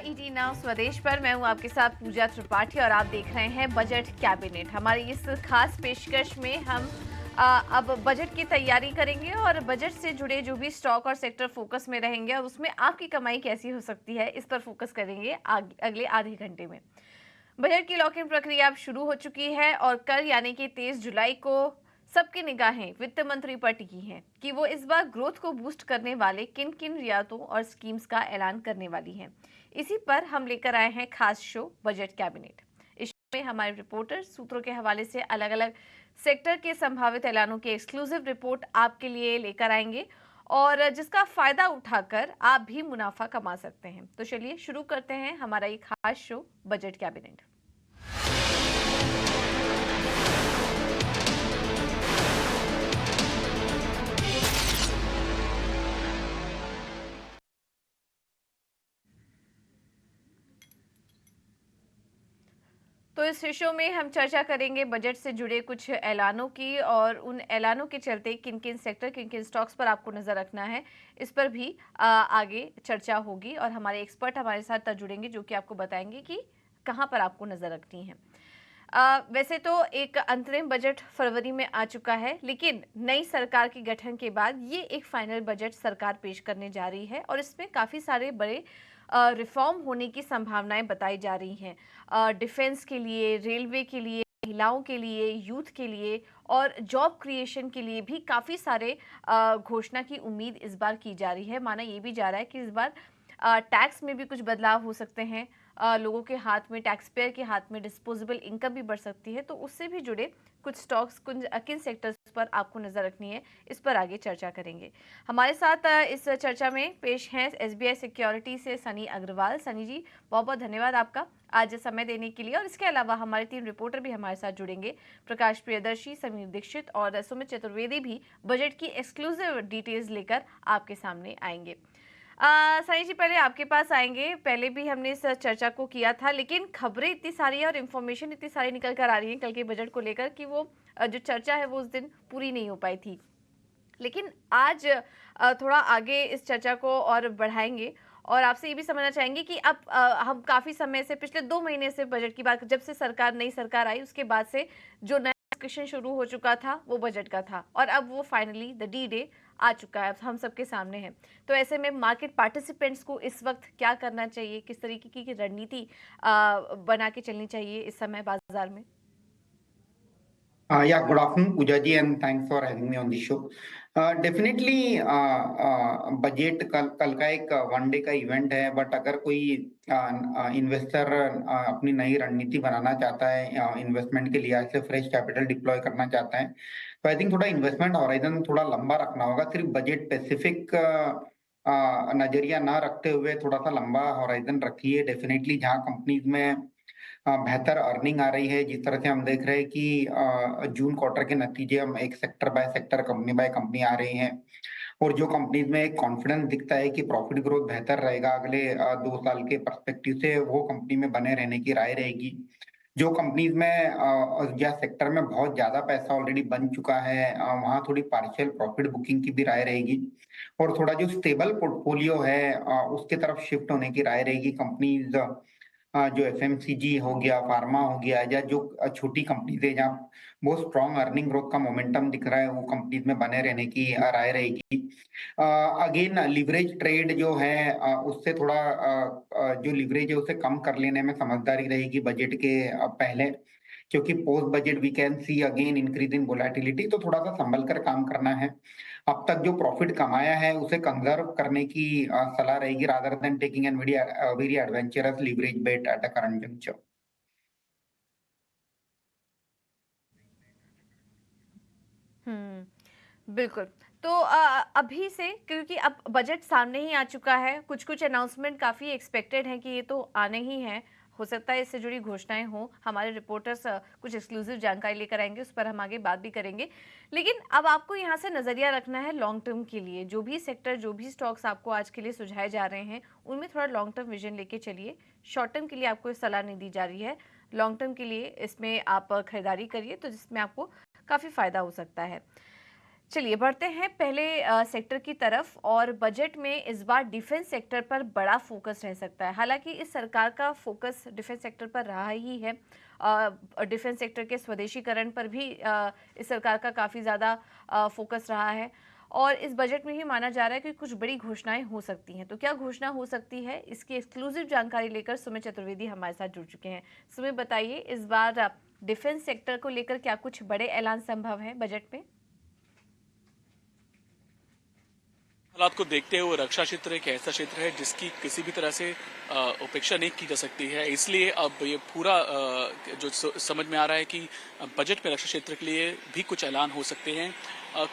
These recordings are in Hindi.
ईटी नाउ स्वदेश पर मैं हूं आपके साथ पूजा त्रिपाठी और आप देख रहे हैं बजट कैबिनेट। हमारी इस खास पेशकश में हम अब बजट की तैयारी करेंगे और बजट से जुड़े जो भी स्टॉक और सेक्टर फोकस में रहेंगे और उसमें आपकी कमाई कैसी हो सकती है इस पर फोकस करेंगे अगले आधे घंटे में। बजट की लॉक इन प्रक्रिया अब शुरू हो चुकी है और कल यानी कि 23 जुलाई को सबकी निगाहें वित्त मंत्री पर टिकी हैं कि वो इस बार ग्रोथ को बूस्ट करने वाले किन किन रियायतों और स्कीम्स का ऐलान करने वाली हैं। इसी पर हम लेकर आए हैं खास शो बजट कैबिनेट। इस शो में हमारे रिपोर्टर सूत्रों के हवाले से अलग अलग सेक्टर के संभावित ऐलानों की एक्सक्लूसिव रिपोर्ट आपके लिए लेकर आएंगे और जिसका फायदा उठाकर आप भी मुनाफा कमा सकते हैं। तो चलिए शुरू करते हैं हमारा ये खास शो बजट कैबिनेट। तो इस शो में हम चर्चा करेंगे बजट से जुड़े कुछ ऐलानों की और उन ऐलानों के चलते किन किन सेक्टर किन किन स्टॉक्स पर आपको नजर रखना है इस पर भी आगे चर्चा होगी और हमारे एक्सपर्ट हमारे साथ जुड़ेंगे जो कि आपको बताएंगे कि कहां पर आपको नजर रखनी है। वैसे तो एक अंतरिम बजट फरवरी में आ चुका है, लेकिन नई सरकार के गठन के बाद ये एक फाइनल बजट सरकार पेश करने जा रही है और इसमें काफ़ी सारे बड़े रिफॉर्म होने की संभावनाएं बताई जा रही हैं। डिफेंस के लिए, रेलवे के लिए, महिलाओं के लिए, यूथ के लिए और जॉब क्रिएशन के लिए भी काफ़ी सारे घोषणा की उम्मीद इस बार की जा रही है। माना ये भी जा रहा है कि इस बार टैक्स में भी कुछ बदलाव हो सकते हैं। लोगों के हाथ में, टैक्स पेयर के हाथ में डिस्पोजेबल इनकम भी बढ़ सकती है। तो उससे भी जुड़े कुछ स्टॉक्स किन सेक्टर्स पर आपको नजर रखनी है इस पर आगे चर्चा करेंगे। हमारे साथ इस चर्चा में पेश हैं एसबीआई सिक्योरिटी से सनी अग्रवाल। सनी जी, बहुत बहुत धन्यवाद आपका आज समय देने के लिए। और इसके अलावा हमारे 3 रिपोर्टर भी हमारे साथ जुड़ेंगे। प्रकाश प्रियदर्शी, समीर दीक्षित और सुमित चतुर्वेदी भी बजट की एक्सक्लूसिव डिटेल्स लेकर आपके सामने आएंगे। साई जी, पहले आपके पास आएंगे। पहले भी हमने इस चर्चा को किया था, लेकिन खबरें इतनी सारी है और इन्फॉर्मेशन इतनी सारी निकल कर आ रही है कल के बजट को लेकर कि वो जो चर्चा है वो उस दिन पूरी नहीं हो पाई थी। लेकिन आज थोड़ा आगे इस चर्चा को और बढ़ाएंगे और आपसे ये भी समझना चाहेंगे कि अब हम काफ़ी समय से, पिछले 2 महीने से बजट की बात, जब से नई सरकार आई उसके बाद से जो नया डिस्कशन शुरू हो चुका था वो बजट का था और अब वो फाइनली द डी डे आ चुका है, अब हम सबके सामने है। तो ऐसे में मार्केट पार्टिसिपेंट्स को इस वक्त क्या करना चाहिए, किस तरीके की रणनीति बना के चलनी चाहिए इस समय बाजार में? Yeah, good afternoon, Pooja ji, and thanks for having me on the show. Definitely, budget कल का एक वन डे का इवेंट है, बट अगर कोई इन्वेस्टर अपनी नई रणनीति बनाना चाहता है इन्वेस्टमेंट के लिए, ऐसे फ्रेश कैपिटल डिप्लॉय करना चाहता है, तो आई थिंक थोड़ा इन्वेस्टमेंट हॉराइजन थोड़ा लंबा रखना होगा। सिर्फ बजट स्पेसिफिक नजरिया ना रखते हुए थोड़ा सा लंबा हॉराइजन रखिए। डेफिनेटली जहाँ कंपनीज में बेहतर अर्निंग आ रही है, जिस तरह से हम देख रहे हैं कि जून क्वार्टर के नतीजे हम एक sector by sector, company by company आ रहे हैं और जो कंपनीज में एक कॉन्फिडेंस दिखता है कि प्रॉफिट ग्रोथ बेहतर रहेगा अगले 2 साल के पर्सपेक्टिव से, वो कंपनी में बने रहने की राय रहेगी। जो कंपनीज में या सेक्टर में बहुत ज्यादा पैसा ऑलरेडी बन चुका है, वहां थोड़ी पार्शियल प्रॉफिट बुकिंग की भी राय रहेगी और थोड़ा जो स्टेबल पोर्टफोलियो है उसके तरफ शिफ्ट होने की राय रहेगी। कंपनीज जो एफएमसीजी हो गया, फार्मा हो गया, या जो छोटी कंपनीज है जहाँ बहुत स्ट्रॉन्ग अर्निंग ग्रोथ का मोमेंटम दिख रहा है, वो कंपनीज में बने रहने की राय रहेगी। अगेन लिवरेज ट्रेड जो है उससे थोड़ा जो लिवरेज है उसे कम कर लेने में समझदारी रहेगी बजट के पहले, क्योंकि post budget we can see again increase in volatility, तो थोड़ा सा संभल कर काम करना है। अब तक जो प्रॉफिट कमाया है उसे कंजर्व करने की सलाह रहेगी, rather than taking an very adventurous leverage bet at a current juncture. बिल्कुल। तो अभी से, क्योंकि अब बजट सामने ही आ चुका है, कुछ कुछ अनाउंसमेंट काफ़ी एक्सपेक्टेड हैं कि ये तो आने ही हैं। हो सकता है इससे जुड़ी घोषणाएं हों। हमारे रिपोर्टर्स कुछ एक्सक्लूसिव जानकारी लेकर आएंगे, उस पर हम आगे बात भी करेंगे। लेकिन अब आपको यहाँ से नज़रिया रखना है लॉन्ग टर्म के लिए। जो भी सेक्टर, जो भी स्टॉक्स आपको आज के लिए सुझाए जा रहे हैं, उनमें थोड़ा लॉन्ग टर्म विजन लेके चलिए। शॉर्ट टर्म के लिए आपको सलाह नहीं दी जा रही है। लॉन्ग टर्म के लिए इसमें आप खरीदारी करिए, तो जिसमें आपको काफ़ी फ़ायदा हो सकता है। चलिए बढ़ते हैं पहले सेक्टर की तरफ और बजट में इस बार डिफेंस सेक्टर पर बड़ा फोकस रह सकता है। हालांकि इस सरकार का फोकस डिफेंस सेक्टर पर रहा ही है। डिफेंस सेक्टर के स्वदेशीकरण पर भी इस सरकार का काफ़ी ज़्यादा फोकस रहा है और इस बजट में ही माना जा रहा है कि कुछ बड़ी घोषणाएं हो सकती हैं। तो क्या घोषणा हो सकती है, इसकी एक्सक्लूसिव जानकारी लेकर सुमित चतुर्वेदी हमारे साथ जुड़ चुके हैं। सुमित बताइए, इस बार डिफेंस सेक्टर को लेकर क्या कुछ बड़े ऐलान संभव है बजट में? हालात को देखते हुए रक्षा क्षेत्र एक ऐसा क्षेत्र है जिसकी किसी भी तरह से उपेक्षा नहीं की जा सकती है। इसलिए अब ये पूरा जो समझ में आ रहा है कि बजट में रक्षा क्षेत्र के लिए भी कुछ ऐलान हो सकते हैं।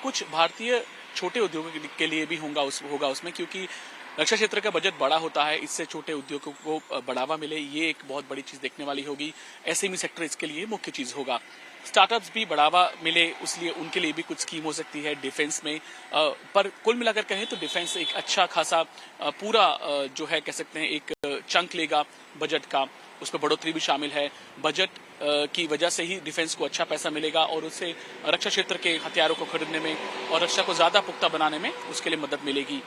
कुछ भारतीय छोटे उद्योगों के लिए भी होगा उसमें, क्योंकि रक्षा क्षेत्र का बजट बड़ा होता है, इससे छोटे उद्योगों को बढ़ावा मिले, ये एक बहुत बड़ी चीज देखने वाली होगी। एसएमई सेक्टर इसके लिए मुख्य चीज होगा। स्टार्टअप्स भी बढ़ावा मिले, इसलिए उनके लिए भी कुछ स्कीम हो सकती है डिफेंस में। पर कुल मिलाकर कहें तो डिफेंस एक अच्छा खासा पूरा जो है कह सकते हैं एक चंक लेगा बजट का। उसमें बढ़ोतरी भी शामिल है। बजट की वजह से ही डिफेंस को अच्छा पैसा मिलेगा और उससे रक्षा क्षेत्र के हथियारों को खरीदने में और रक्षा को ज्यादा पुख्ता बनाने में उसके लिए मदद मिलेगी।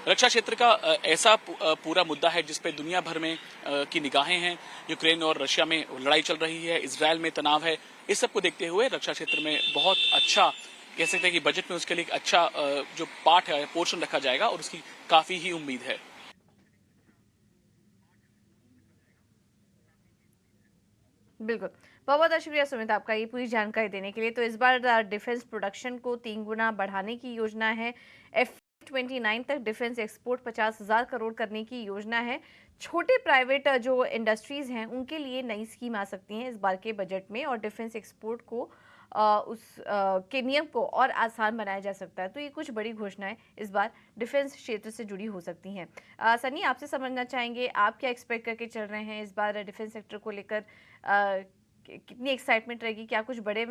रक्षा क्षेत्र का ऐसा पूरा मुद्दा है जिसपे दुनिया भर में की निगाहें हैं। यूक्रेन और रशिया में लड़ाई चल रही है, इजरायल में तनाव है। इस सब को देखते हुए रक्षा क्षेत्र में बहुत अच्छा कह सकते हैं कि बजट में उसके लिए एक अच्छा जो पार्ट है, पोर्शन रखा जाएगा और उसकी काफी ही उम्मीद है। बिल्कुल। बहुत-बहुत शुक्रिया सुमित आपका ये पूरी जानकारी देने के लिए। तो इस बार डिफेंस प्रोडक्शन को 3 गुना बढ़ाने की योजना है। F29 तक डिफेंस एक्सपोर्ट 50,000 करोड़ करने की योजना है। छोटे प्राइवेट जो इंडस्ट्रीज़ हैं उनके लिए नई स्कीम आ सकती हैं इस बार के बजट में और डिफेंस एक्सपोर्ट को के नियम को और आसान बनाया जा सकता है। तो ये कुछ बड़ी घोषणाएँ इस बार डिफेंस क्षेत्र से जुड़ी हो सकती हैं। सनी, आपसे समझना चाहेंगे, आप क्या एक्सपेक्ट करके चल रहे हैं इस बार डिफेंस सेक्टर को लेकर? कितनी एक्साइटमेंट रहेगी, क्या कुछ बड़े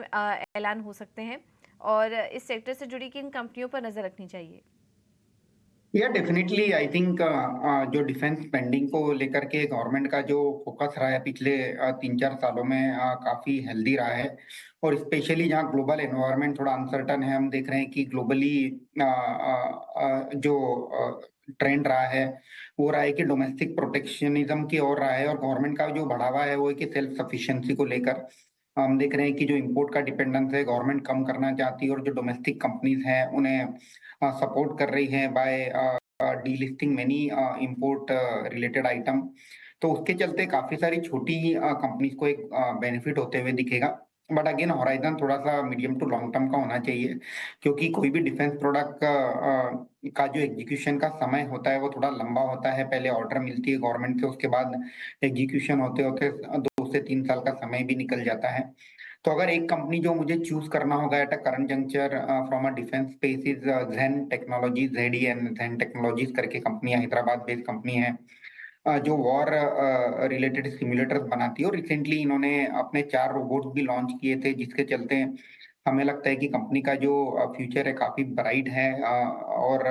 ऐलान हो सकते हैं और इस सेक्टर से जुड़ी किन कंपनियों पर नजर रखनी चाहिए? या डेफिनेटली आई थिंक जो डिफेंस स्पेंडिंग को लेकर के गवर्नमेंट का जो फोकस रहा है पिछले 3-4 सालों में काफी हेल्दी रहा है। और स्पेशली जहाँ ग्लोबल एनवायरनमेंट थोड़ा अनसर्टन है, हम देख रहे हैं कि ग्लोबली जो ट्रेंड रहा है वो रहा है कि डोमेस्टिक प्रोटेक्शनिज्म की ओर रहा है और गवर्नमेंट का जो बढ़ावा है वो है कि सेल्फ सफिशिएंसी को लेकर हम देख रहे हैं कि जो इंपोर्ट का डिपेंडेंस है गवर्नमेंट कम करना चाहती है और जो डोमेस्टिक कंपनीज हैं उन्हें सपोर्ट कर रही है by delisting many import related item. तो उसके चलते काफी सारी छोटी कंपनीज को एक बेनिफिट होते हुए दिखेगा। बट अगेन हॉराइजन थोड़ा सा मीडियम टू लॉन्ग टर्म का होना चाहिए, क्योंकि कोई भी डिफेंस प्रोडक्ट का जो एग्जीक्यूशन का समय होता है वो थोड़ा लंबा होता है। पहले ऑर्डर मिलती है गवर्नमेंट से, उसके बाद एग्जीक्यूशन होते होते 2 से 3 साल का समय भी निकल जाता है। तो अगर एक कंपनी जो मुझे चूज करना होगा at a current juncture from a defence space is Zen technologies, ZEN Zen technologies करके कंपनी, हैदराबाद बेस्ड कंपनी है जो वॉर रिलेटेड सिमुलेटर्स बनाती है। और रिसेंटली इन्होंने अपने 4 रोबोट्स भी लॉन्च किए थे, जिसके चलते हमें लगता है कि कंपनी का जो फ्यूचर है काफी ब्राइट है। और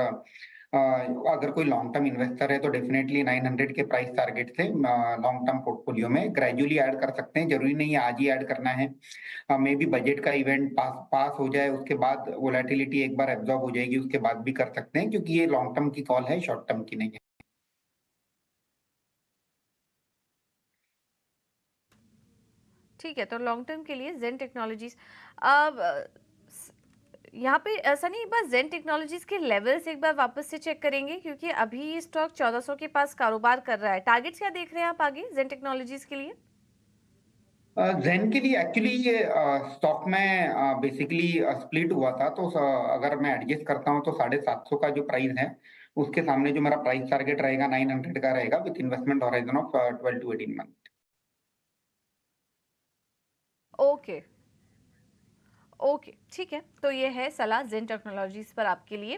अगर कोई लॉन्ग टर्म इन्वेस्टर है तो डेफिनेटली 900 के प्राइस टारगेट से लॉन्ग टर्म पोर्टफोलियो में ग्रेजुअली ऐड कर सकते हैं। जरूरी नहीं है आज ही ऐड करना है। मे बी बजट का इवेंट पास हो जाए, उसके बाद वोलेटिलिटी एक बार एब्जॉर्ब हो जाएगी, उसके बाद भी कर सकते हैं, क्योंकि ये लॉन्ग टर्म की कॉल है, शॉर्ट टर्म की नहीं है। ठीक है, तो लॉन्ग टर्म के लिए ज़ेन टेक्नोलॉजीज़। अब यहाँ पे सनी, एक बार ज़ेन टेक्नोलॉजीज़ के लेवल्स एक बार वापस से चेक करेंगे, क्योंकि अभी ये स्टॉक 1400 के पास कारोबार कर रहा है। टारगेट्स क्या देख रहे हैं आप आगे ज़ेन टेक्नोलॉजीज़ के लिए? ज़ेन के लिए एक्चुअली ये स्टॉक में बेसिकली स्प्लिट हुआ था, तो अगर मैं एडजस्ट करता हूँ तो 750 का जो प्राइस है उसके सामने जो मेरा प्राइस टारगेट रहेगा 900 का रहेगा, with investment horizon of 12 to 18 month. Okay, okay, ठीक है। तो ये है सलाह ज़ेन टेक्नोलॉजीज़ पर आपके लिए।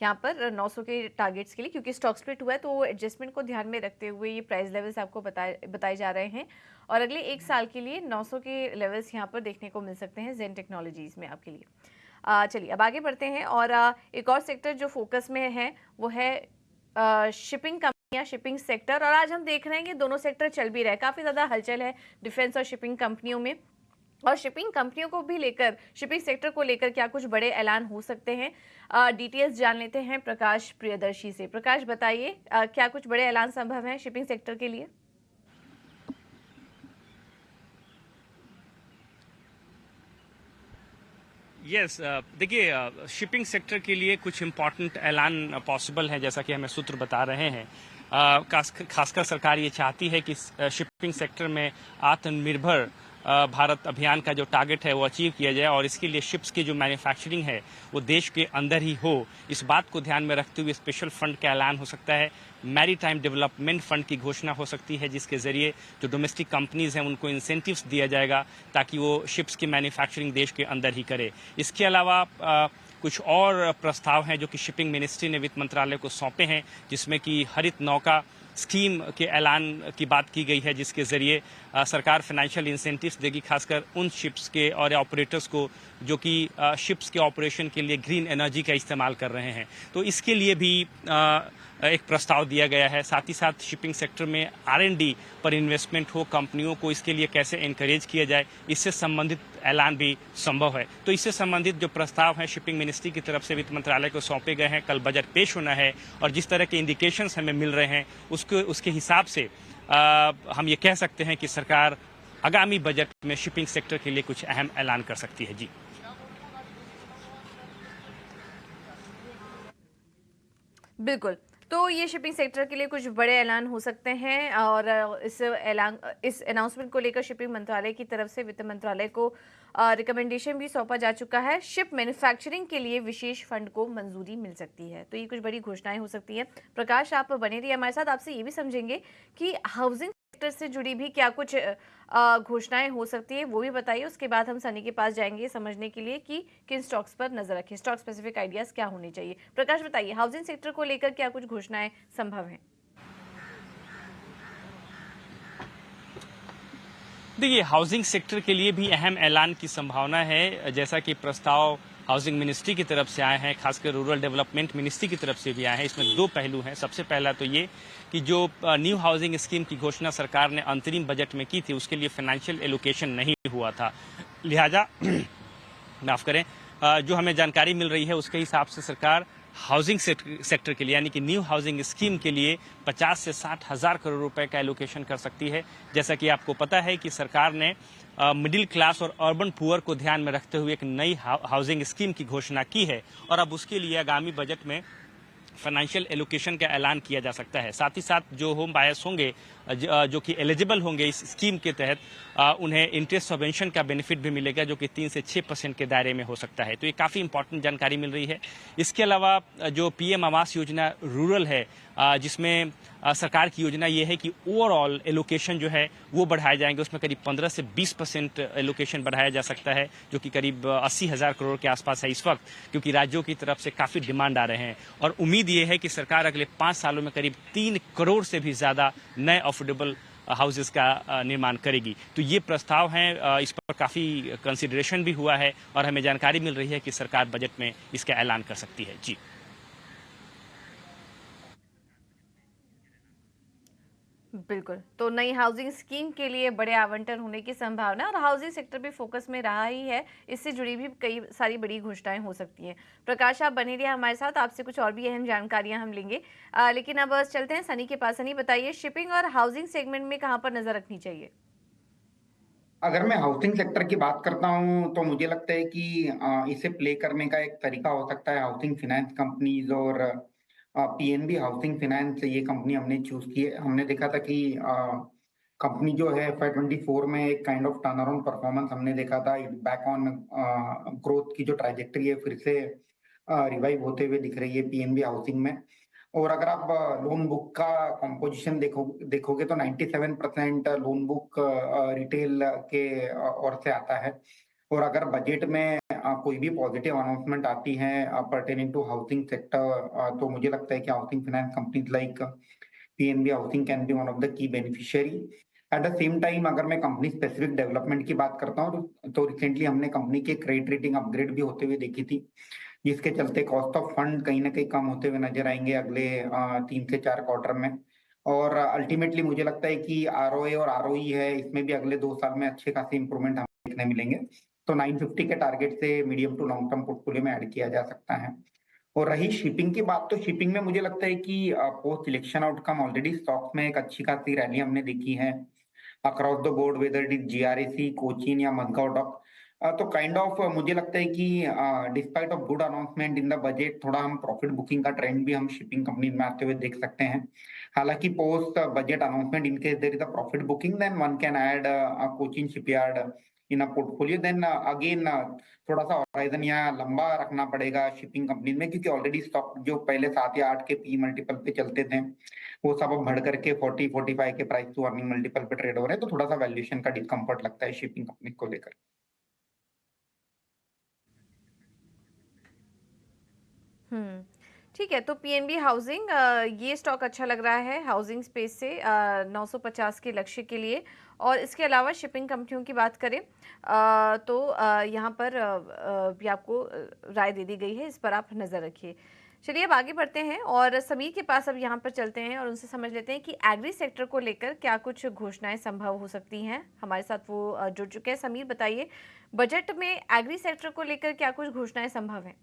यहाँ पर 900 के टारगेट्स के लिए, क्योंकि स्टॉक स्प्लिट हुआ है तो एडजस्टमेंट को ध्यान में रखते हुए ये प्राइस लेवल्स आपको बताए जा रहे हैं और अगले 1 साल के लिए 900 के लेवल्स यहाँ पर देखने को मिल सकते हैं ज़ेन टेक्नोलॉजीज़ में आपके लिए। चलिए अब आगे बढ़ते हैं और एक और सेक्टर जो फोकस में है वो है शिपिंग कंपनियां, शिपिंग सेक्टर। और आज हम देख रहे हैं कि दोनों सेक्टर चल भी रहे हैं, काफ़ी ज़्यादा हलचल है डिफेंस और शिपिंग कंपनियों में। और शिपिंग कंपनियों को भी लेकर, शिपिंग सेक्टर को लेकर क्या कुछ बड़े ऐलान हो सकते हैं? डिटेल्स जान लेते हैं प्रकाश प्रियदर्शी से। प्रकाश बताइए, क्या कुछ बड़े ऐलान संभव हैं शिपिंग सेक्टर के लिए? यस, देखिए, शिपिंग सेक्टर के लिए कुछ इम्पोर्टेंट ऐलान पॉसिबल है, जैसा कि हमें सूत्र बता रहे हैं। खासकर सरकार ये चाहती है कि शिपिंग सेक्टर में आत्मनिर्भर भारत अभियान का जो टारगेट है वो अचीव किया जाए, और इसके लिए शिप्स की जो मैन्युफैक्चरिंग है वो देश के अंदर ही हो। इस बात को ध्यान में रखते हुए स्पेशल फंड का ऐलान हो सकता है। मैरीटाइम डेवलपमेंट फंड की घोषणा हो सकती है, जिसके जरिए जो डोमेस्टिक कंपनीज हैं उनको इंसेंटिव्स दिया जाएगा ताकि वो शिप्स की मैन्युफैक्चरिंग देश के अंदर ही करे। इसके अलावा कुछ और प्रस्ताव हैं जो कि शिपिंग मिनिस्ट्री ने वित्त मंत्रालय को सौंपे हैं, जिसमें कि हरित नौका स्कीम के ऐलान की बात की गई है, जिसके जरिए सरकार फाइनेंशियल इंसेंटिव्स देगी, खासकर उन शिप्स के और ऑपरेटर्स को जो कि शिप्स के ऑपरेशन के लिए ग्रीन एनर्जी का इस्तेमाल कर रहे हैं। तो इसके लिए भी एक प्रस्ताव दिया गया है। साथ ही साथ शिपिंग सेक्टर में R&D पर इन्वेस्टमेंट हो, कंपनियों को इसके लिए कैसे एनकरेज किया जाए, इससे संबंधित ऐलान भी संभव है। तो इससे संबंधित जो प्रस्ताव हैं शिपिंग मिनिस्ट्री की तरफ से वित्त मंत्रालय को सौंपे गए हैं। कल बजट पेश होना है, और जिस तरह के इंडिकेशंस हमें मिल रहे हैं उसके हिसाब से हम ये कह सकते हैं कि सरकार आगामी बजट में शिपिंग सेक्टर के लिए कुछ अहम ऐलान कर सकती है। जी, बिल्कुल। तो ये शिपिंग सेक्टर के लिए कुछ बड़े ऐलान हो सकते हैं, और इस अनाउंसमेंट को लेकर शिपिंग मंत्रालय की तरफ से वित्त मंत्रालय को रिकमेंडेशन भी सौंपा जा चुका है। शिप मैन्युफैक्चरिंग के लिए विशेष फंड को मंजूरी मिल सकती है। तो ये कुछ बड़ी घोषणाएं हो सकती हैं। प्रकाश, आप बने रहिए हमारे साथ। आपसे ये भी समझेंगे कि हाउसिंग सेक्टर से जुड़ी भी क्या कुछ घोषणाएं हो सकती है, वो भी बताइए। उसके बाद हम सनी के पास जाएंगे समझने के लिए कि किन स्टॉक्स पर नजर रखें, स्टॉक स्पेसिफिक आइडियाज क्या होने चाहिए। प्रकाश बताइए, हाउसिंग सेक्टर को लेकर क्या कुछ घोषणाएं संभव हैं? देखिए, हाउसिंग सेक्टर के लिए भी अहम ऐलान की संभावना है। जैसा कि प्रस्ताव हाउसिंग मिनिस्ट्री की तरफ से आए हैं, खासकर रूरल डेवलपमेंट मिनिस्ट्री की तरफ से भी आए हैं। इसमें दो पहलू हैं। सबसे पहला तो ये कि जो न्यू हाउसिंग स्कीम की घोषणा सरकार ने अंतरिम बजट में की थी, उसके लिए फाइनेंशियल एलोकेशन नहीं हुआ था। लिहाजा माफ करें, जो हमें जानकारी मिल रही है उसके हिसाब से सरकार हाउसिंग सेक्टर के लिए, यानी कि न्यू हाउसिंग स्कीम के लिए 50 से 60 हजार करोड़ रुपए का एलोकेशन कर सकती है। जैसा कि आपको पता है कि सरकार ने मिडिल क्लास और अर्बन पुअर को ध्यान में रखते हुए एक नई हाउसिंग स्कीम की घोषणा की है, और अब उसके लिए आगामी बजट में फाइनेंशियल एलोकेशन का ऐलान किया जा सकता है। साथ ही साथ जो होम बायर्स होंगे जो कि एलिजिबल होंगे इस स्कीम के तहत, उन्हें इंटरेस्ट सबवेंशन का बेनिफिट भी मिलेगा, जो कि 3 से 6% के दायरे में हो सकता है। तो ये काफ़ी इंपॉर्टेंट जानकारी मिल रही है। इसके अलावा जो PM आवास योजना रूरल है, जिसमें सरकार की योजना ये है कि ओवरऑल एलोकेशन जो है वो बढ़ाए जाएंगे। उसमें करीब 15 से 20% एलोकेशन बढ़ाया जा सकता है, जो कि करीब 80 हजार करोड़ के आसपास है इस वक्त, क्योंकि राज्यों की तरफ से काफ़ी डिमांड आ रहे हैं। और उम्मीद ये है कि सरकार अगले 5 सालों में करीब 3 करोड़ से भी ज़्यादा नए अफोर्डेबल हाउसेस का निर्माण करेगी। तो ये प्रस्ताव हैं, इस पर काफ़ी कंसिडरेशन भी हुआ है, और हमें जानकारी मिल रही है कि सरकार बजट में इसका ऐलान कर सकती है। जी, बिल्कुल। तो नई हाउसिंग स्कीम के लिए बड़े आवंटन होने की संभावना, और हाउसिंग सेक्टर भी फोकस में रहा ही है, इससे जुड़ी भी कई सारी बड़ी घोषणाएं हो सकती हैं। प्रकाश, आप बने रहिए हमारे साथ, आपसे कुछ और भी अहम जानकारियां हम लेंगे। लेकिन अब चलते हैं सनी के पास। सनी बताइए, शिपिंग और हाउसिंग सेगमेंट में कहाँ पर नजर रखनी चाहिए? अगर मैं हाउसिंग सेक्टर की बात करता हूं तो मुझे लगता है कि इसे प्ले करने का एक तरीका हो सकता है हाउसिंग फाइनेंस कंपनीज, और PNB हाउसिंग फाइनेंस ये कंपनी हमने चूज की है। हमने देखा था कि कंपनी जो है FY24 में एक kind of turn around performance हमने देखा था। बैक ऑन ग्रोथ की जो ट्राइजेक्टरी है फिर से रिवाइव होते हुए दिख रही है PNB हाउसिंग में। और अगर आप लोन बुक का कंपोजिशन देखोगे तो 97% लोन बुक रिटेल के ओर से आता है। और अगर बजट में कोई भी पॉजिटिव अनाउंसमेंट आती है पर्टेनिंग टू हाउसिंग सेक्टर, तो मुझे लगता है कि housing finance companies like PNB housing can be one of the key beneficiary. At the same time अगर मैं कंपनी स्पेसिफिक डेवलपमेंट की बात करता हूँ तो रिसेंटली हमने कंपनी के क्रेडिट रेटिंग अपग्रेड भी होते हुए देखी थी, जिसके चलते कॉस्ट ऑफ फंड कहीं ना कहीं कम होते हुए नजर आएंगे अगले 3 से 4 क्वार्टर में। और अल्टीमेटली मुझे लगता है कि ROA और ROE है, इसमें भी अगले 2 साल में अच्छे खासी इंप्रूवमेंट देखने मिलेंगे। तो 950 के टारगेट से medium to long term portfolio में ऐड किया जा सकता है। और रही शिपिंग की बात, तो शिपिंग में मुझे लगता है कि post election outcome already stocks में एक अच्छी खासी रैली हमने देखी है across the board, whether it is GRSE, Cochin या मडगांव डॉक। तो काइंड ऑफ मुझे लगता है कि despite of good announcement in the budget, थोड़ा हम प्रॉफिट बुकिंग का ट्रेंड भी हम शिपिंग कंपनी में आते हुए देख सकते हैं। हालांकि post budget announcement in case there is a profit booking, then one can add Cochin Shipyard in a portfolio. Then again थोड़ा सा होराइजन यहाँ लंबा रखना पड़ेगा शिपिंग कंपनी में, क्योंकि ऑलरेडी स्टॉक जो पहले 7 या 8 के पी मल्टीपल पे चलते थे, वो सब अब बढ़ करके 40-45 के प्राइस टू अर्निंग मल्टीपल पे ट्रेड हो रहे हैं। तो थोड़ा सा वैल्यूएशन का डिस्कम्फर्ट लगता है शिपिंग कंपनी को लेकर। हम्म, ठीक है। तो पीएनबी हाउसिंग, ये स्टॉक अच्छा लग रहा है हाउसिंग स्पेस से 950 के लक्ष्य के लिए। और इसके अलावा शिपिंग कंपनियों की बात करें तो यहाँ पर भी आपको राय दे दी गई है, इस पर आप नज़र रखिए। चलिए अब आगे बढ़ते हैं और समीर के पास अब यहाँ पर चलते हैं और उनसे समझ लेते हैं कि एग्री सेक्टर को लेकर क्या कुछ घोषणाएं संभव हो सकती हैं। हमारे साथ वो जुड़ चुके हैं। समीर, बताइए, बजट में एग्री सेक्टर को लेकर क्या कुछ घोषणाएं संभव हैं?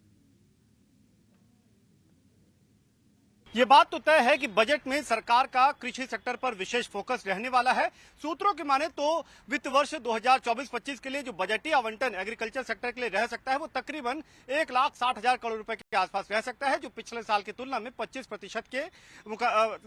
ये बात तो तय है कि बजट में सरकार का कृषि सेक्टर पर विशेष फोकस रहने वाला है। सूत्रों की माने तो वित्त वर्ष 2024-25 के लिए जो बजटीय आवंटन एग्रीकल्चर सेक्टर के लिए रह सकता है वो तकरीबन 1,60,000 करोड़ रुपए के आसपास रह सकता है, जो पिछले साल की तुलना में 25% के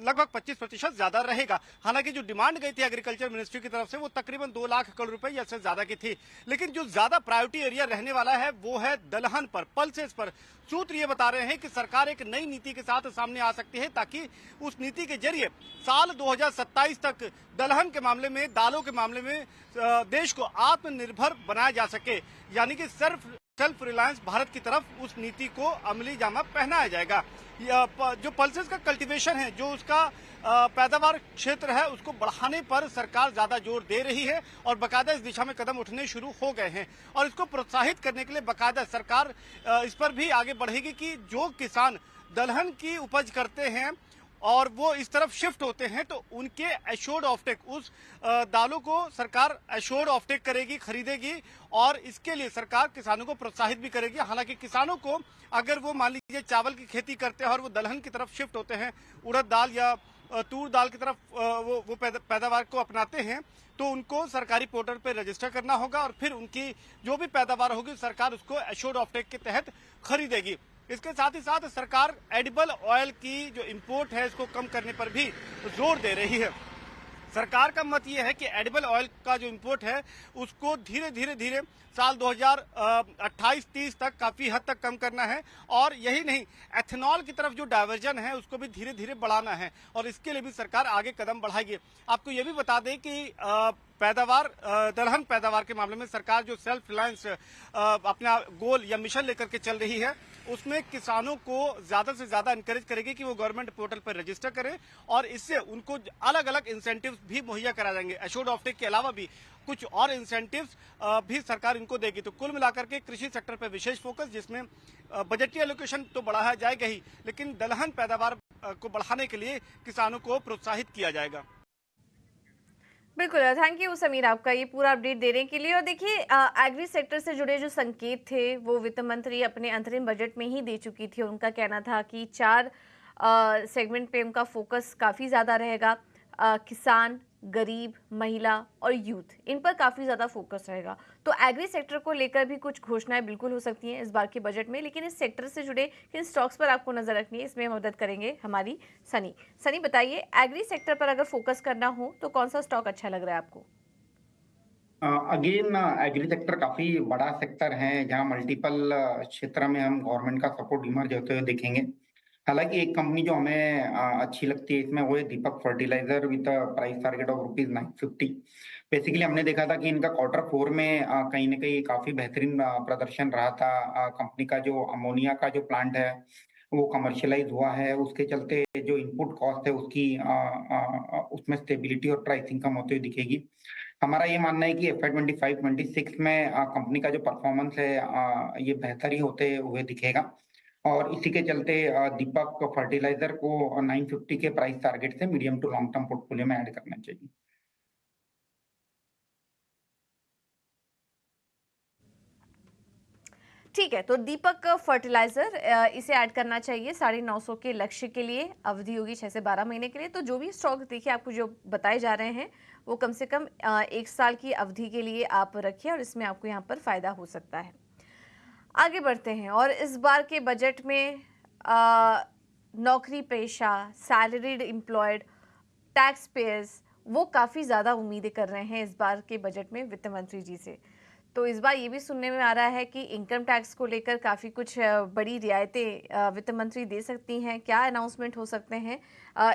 लगभग 25% ज्यादा रहेगा। हालांकि जो डिमांड गई थी एग्रीकल्चर मिनिस्ट्री की तरफ से वो तकरीबन 2 लाख करोड़ रुपए या इससे ज्यादा की थी। लेकिन जो ज्यादा प्रायोरिटी एरिया रहने वाला है वो है दलहन पर, पल्सेस पर। सूत्र ये बता रहे हैं कि सरकार एक नई नीति के साथ सामने आ सकती है, ताकि उस नीति के जरिए साल 2027 तक दलहन के मामले में, दालों के मामले में देश को आत्मनिर्भर बनाया जा सके। यानी कि सेल्फ रिलायंस भारत की तरफ उस नीति को अमली जामा पहनाया जाएगा। जो पल्सेस का कल्टीवेशन है, जो उसका पैदावार क्षेत्र है, उसको बढ़ाने पर सरकार ज्यादा जोर दे रही है और बाकायदा इस दिशा में कदम उठने शुरू हो गए हैं। और इसको प्रोत्साहित करने के लिए बाकायदा सरकार इस पर भी आगे बढ़ेगी कि जो किसान दलहन की उपज करते हैं और वो इस तरफ शिफ्ट होते हैं, तो उनके एश्योर्ड ऑफटेक, उस दालों को सरकार एश्योर्ड ऑफटेक करेगी, खरीदेगी और इसके लिए सरकार किसानों को प्रोत्साहित भी करेगी। हालांकि किसानों को अगर वो मान लीजिए चावल की खेती करते हैं और वो दलहन की तरफ शिफ्ट होते हैं, उड़द दाल या तूर दाल की तरफ वो पैदावार को अपनाते हैं, तो उनको सरकारी पोर्टल पर रजिस्टर करना होगा और फिर उनकी जो भी पैदावार होगी सरकार उसको एश्योर्ड ऑफटेक के तहत खरीदेगी। इसके साथ ही साथ सरकार एडिबल ऑयल की जो इंपोर्ट है इसको कम करने पर भी जोर दे रही है। सरकार का मत यह है कि एडिबल ऑयल का जो इंपोर्ट है उसको धीरे धीरे साल 2028-30 तक काफी हद तक कम करना है। और यही नहीं, एथेनॉल की तरफ जो डायवर्जन है उसको भी धीरे धीरे बढ़ाना है और इसके लिए भी सरकार आगे कदम बढ़ाएगी। आपको ये भी बता दें कि पैदावार, दलहन पैदावार के मामले में सरकार जो सेल्फ रिलायंस अपना गोल या मिशन लेकर के चल रही है, उसमें किसानों को ज्यादा से ज्यादा एनकरेज करेगी कि वो गवर्नमेंट पोर्टल पर रजिस्टर करें और इससे उनको अलग अलग इंसेंटिव्स भी मुहैया करा जाएंगे। एश्योर्ड ऑफटेक के अलावा भी कुछ और इंसेंटिव्स भी सरकार इनको देगी। तो कुल मिलाकर के कृषि सेक्टर पर विशेष फोकस, जिसमें बजटीय एलोकेशन तो बढ़ाया जाएगा ही, लेकिन दलहन पैदावार को बढ़ाने के लिए किसानों को प्रोत्साहित किया जाएगा। बिल्कुल, थैंक यू समीर, आपका ये पूरा अपडेट देने के लिए। और देखिए, एग्री सेक्टर से जुड़े जो संकेत थे वो वित्त मंत्री अपने अंतरिम बजट में ही दे चुकी थी। उनका कहना था कि 4 सेगमेंट पे उनका फोकस काफ़ी ज़्यादा रहेगा। किसान, गरीब, महिला और यूथ, इन पर काफ़ी ज़्यादा फोकस रहेगा। तो एग्री सेक्टर को लेकर भी कुछ घोषणाएं बिल्कुल हो सकती हैं इस बार के बजट में। लेकिन इस सेक्टर से जुड़े किन स्टॉक्स पर आपको नज़र रखनी है, इसमें मदद करेंगे हमारी सनी। सनी, बताइए, एग्री सेक्टर पर अगर फोकस करना हो तो कौन सा स्टॉक अच्छा लग रहा है आपको? अगेन एग्री सेक्टर काफी बड़ा सेक्टर है, जहां मल्टीपल क्षेत्र में हम गवर्नमेंट का सपोर्ट इमर्ज होते हुए देखेंगे। हालांकि एक कंपनी जो हमें अच्छी लगती है इसमें, वो है Deepak fertilizer with price target of ₹950। Basically हमने देखा था कि इनका Q4 में कहीं ना कहीं काफी बेहतरीन प्रदर्शन रहा था। कंपनी का जो अमोनिया का जो प्लांट है वो कमर्शियलाइज हुआ है, उसके चलते जो इनपुट कॉस्ट है उसकी उसमें स्टेबिलिटी और प्राइसिंग कम होते हुए दिखेगी। हमारा ये मानना है कि FY25-26 में कंपनी का जो परफॉर्मेंस है ये बेहतर ही होते हुए दिखेगा और इसी के चलते दीपक फर्टिलाइजर को 950 के प्राइस टारगेट से medium to long term portfolio में ऐड करना चाहिए। ठीक है, तो दीपक फर्टिलाइजर इसे ऐड करना चाहिए 950 के लक्ष्य के लिए। अवधि होगी 6 से 12 महीने के लिए। तो जो भी स्टॉक देखिए आपको जो बताए जा रहे हैं वो कम से कम 1 साल की अवधि के लिए आप रखिए और इसमें आपको यहाँ पर फायदा हो सकता है। आगे बढ़ते हैं और इस बार के बजट में नौकरी पेशा, सैलरीड एम्प्लॉयड, टैक्स पेयर्स वो काफ़ी ज़्यादा उम्मीदें कर रहे हैं इस बार के बजट में वित्त मंत्री जी से। तो इस बार ये भी सुनने में आ रहा है कि इनकम टैक्स को लेकर काफ़ी कुछ बड़ी रियायतें वित्त मंत्री दे सकती हैं। क्या अनाउंसमेंट हो सकते हैं,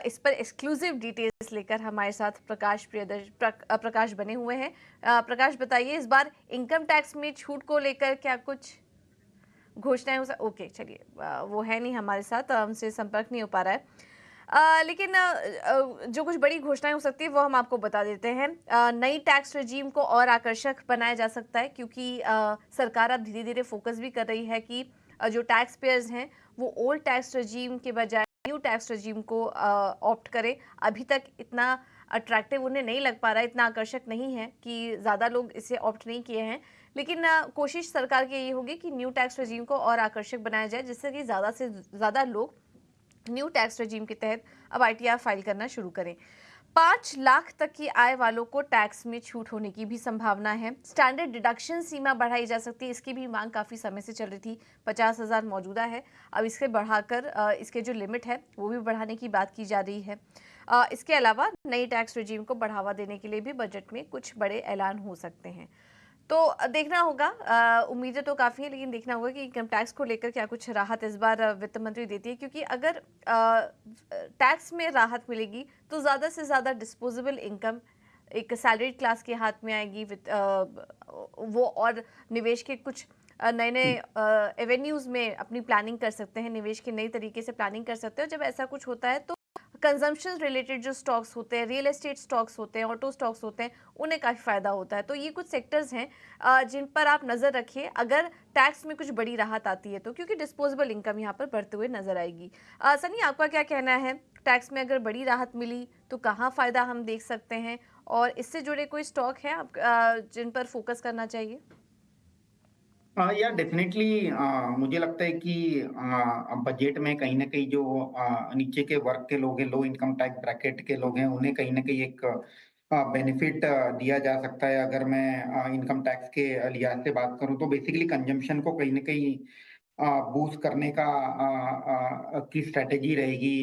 इस पर एक्सक्लूसिव डिटेल्स लेकर हमारे साथ प्रकाश बने हुए हैं। प्रकाश बताइए, इस बार इनकम टैक्स में छूट को लेकर क्या कुछ घोषणाएं ओके, चलिए वो है नहीं हमारे साथ, हमसे संपर्क नहीं हो पा रहा है। लेकिन जो कुछ बड़ी घोषणाएं हो सकती है वो हम आपको बता देते हैं। नई टैक्स रजीम को और आकर्षक बनाया जा सकता है क्योंकि सरकार अब धीरे धीरे फोकस भी कर रही है कि जो टैक्स पेयर्स हैं वो ओल्ड टैक्स रजीम के बजाय न्यू टैक्स रजीम को ऑप्ट करें। अभी तक इतना अट्रैक्टिव उन्हें नहीं लग पा रहा है, इतना आकर्षक नहीं है कि ज़्यादा लोग इसे ऑप्ट नहीं किए हैं। लेकिन कोशिश सरकार की ये होगी कि न्यू टैक्स रजीम को और आकर्षक बनाया जाए जिससे कि ज़्यादा से ज़्यादा लोग न्यू टैक्स रजीम के तहत अब ITR फाइल करना शुरू करें। 5 लाख तक की आय वालों को टैक्स में छूट होने की भी संभावना है। स्टैंडर्ड डिडक्शन सीमा बढ़ाई जा सकती है, इसकी भी मांग काफ़ी समय से चल रही थी। 50,000 मौजूदा है, अब इसके बढ़ाकर इसके जो लिमिट है वो भी बढ़ाने की बात की जा रही है। इसके अलावा नई टैक्स रजीम को बढ़ावा देने के लिए भी बजट में कुछ बड़े ऐलान हो सकते हैं। तो देखना होगा, उम्मीदें तो काफ़ी हैं लेकिन देखना होगा कि इनकम टैक्स को लेकर क्या कुछ राहत इस बार वित्त मंत्री देती है, क्योंकि अगर टैक्स में राहत मिलेगी तो ज़्यादा से ज़्यादा डिस्पोजेबल इनकम एक सैलरीड क्लास के हाथ में आएगी। वो और निवेश के कुछ नए नए एवेन्यूज़ में अपनी प्लानिंग कर सकते हैं, निवेश के नई तरीके से प्लानिंग कर सकते हैं। और जब ऐसा कुछ होता है तो कंजम्पशन रिलेटेड जो स्टॉक्स होते हैं, रियल एस्टेट स्टॉक्स होते हैं, ऑटो स्टॉक्स होते हैं, उन्हें काफ़ी फ़ायदा होता है। तो ये कुछ सेक्टर्स हैं जिन पर आप नज़र रखिए अगर टैक्स में कुछ बड़ी राहत आती है तो, क्योंकि डिस्पोजेबल इनकम यहाँ पर बढ़ते हुए नजर आएगी। सनी, आपका क्या कहना है, टैक्स में अगर बड़ी राहत मिली तो कहाँ फ़ायदा हम देख सकते हैं और इससे जुड़े कोई स्टॉक हैं आप जिन पर फोकस करना चाहिए? या डेफिनेटली मुझे लगता है कि बजट में कहीं ना कहीं जो नीचे के वर्ग के लोग हैं, लो इनकम टैक्स ब्रैकेट के लोग हैं, उन्हें कहीं ना कहीं एक बेनिफिट दिया जा सकता है। अगर मैं इनकम टैक्स के लिहाज से बात करूं तो बेसिकली कंजम्पशन को कहीं ना कहीं बूस्ट करने का की स्ट्रेटेजी रहेगी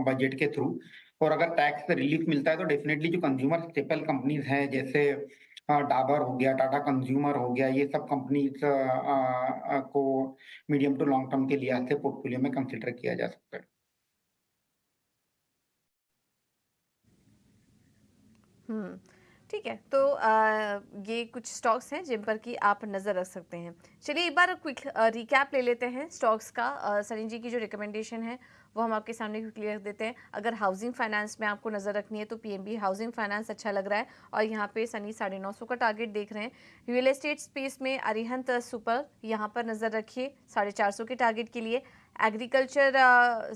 बजट के थ्रू। और अगर टैक्स रिलीफ मिलता है तो डेफिनेटली जो कंज्यूमर स्टेपल कंपनीज हैं जैसे डाबर हो गया, टाटा कंज्यूमर हो गया, ये सब कंपनीज को मीडियम टू लॉन्ग टर्म के लिहाज से पोर्टफोलियो में कंसिडर किया जा सकता है। ठीक है, तो ये कुछ स्टॉक्स हैं जिन पर कि आप नज़र रख सकते हैं। चलिए एक बार क्विक रिकैप ले लेते हैं स्टॉक्स का। सनी जी की जो रिकमेंडेशन है वो हम आपके सामने क्विकली रख देते हैं। अगर हाउसिंग फाइनेंस में आपको नज़र रखनी है तो PNB हाउसिंग फाइनेंस अच्छा लग रहा है और यहाँ पे सनी 950 का टारगेट देख रहे हैं। रियल एस्टेट स्पेस में अरिहंत सुपर यहाँ पर नज़र रखिए 450 के टारगेट के लिए। एग्रीकल्चर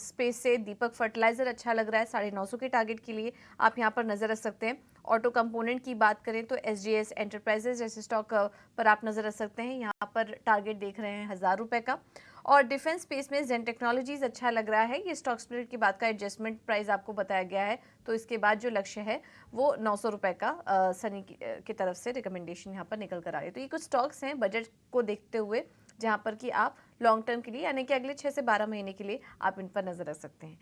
स्पेस से दीपक फर्टिलाइजर अच्छा लग रहा है 950 के टारगेट के लिए, आप यहाँ पर नज़र रख सकते हैं। ऑटो कंपोनेंट की बात करें तो SJS एंटरप्राइजेज जैसे स्टॉक पर आप नज़र रख सकते हैं, यहाँ पर टारगेट देख रहे हैं 1000 रुपये का। और डिफेंस स्पेस में जेन टेक्नोलॉजीज अच्छा लग रहा है, ये स्टॉक स्प्लिट की बात का एडजस्टमेंट प्राइस आपको बताया गया है, तो इसके बाद जो लक्ष्य है वो 900 रुपये का सनी की तरफ से रिकमेंडेशन यहाँ पर निकल कर आ रही है। तो ये कुछ स्टॉक्स हैं बजट को देखते हुए जहाँ पर कि आप लॉन्ग टर्म के लिए यानी कि अगले 6 से 12 महीने के लिए आप इन पर नज़र रख सकते हैं।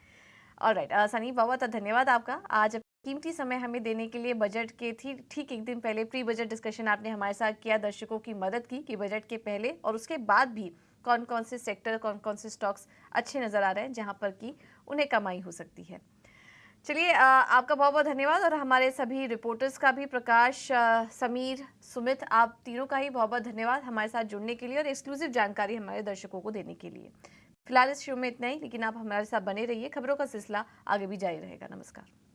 ऑलराइट सनी, बहुत धन्यवाद आपका आज कीमती समय हमें देने के लिए। बजट के ठीक एक दिन पहले प्री बजट डिस्कशन आपने हमारे साथ किया, दर्शकों की मदद की कि बजट के पहले और उसके बाद भी कौन कौन से सेक्टर, कौन कौन से स्टॉक्स अच्छे नज़र आ रहे हैं जहां पर कि उन्हें कमाई हो सकती है। चलिए आपका बहुत बहुत धन्यवाद और हमारे सभी रिपोर्टर्स का भी, प्रकाश, समीर, सुमित, आप तीनों का ही बहुत बहुत धन्यवाद हमारे साथ जुड़ने के लिए और एक्सक्लूसिव जानकारी हमारे दर्शकों को देने के लिए। फिलहाल इस शो में इतना ही, लेकिन आप हमारे साथ बने रहिए, खबरों का सिलसिला आगे भी जारी रहेगा। नमस्कार।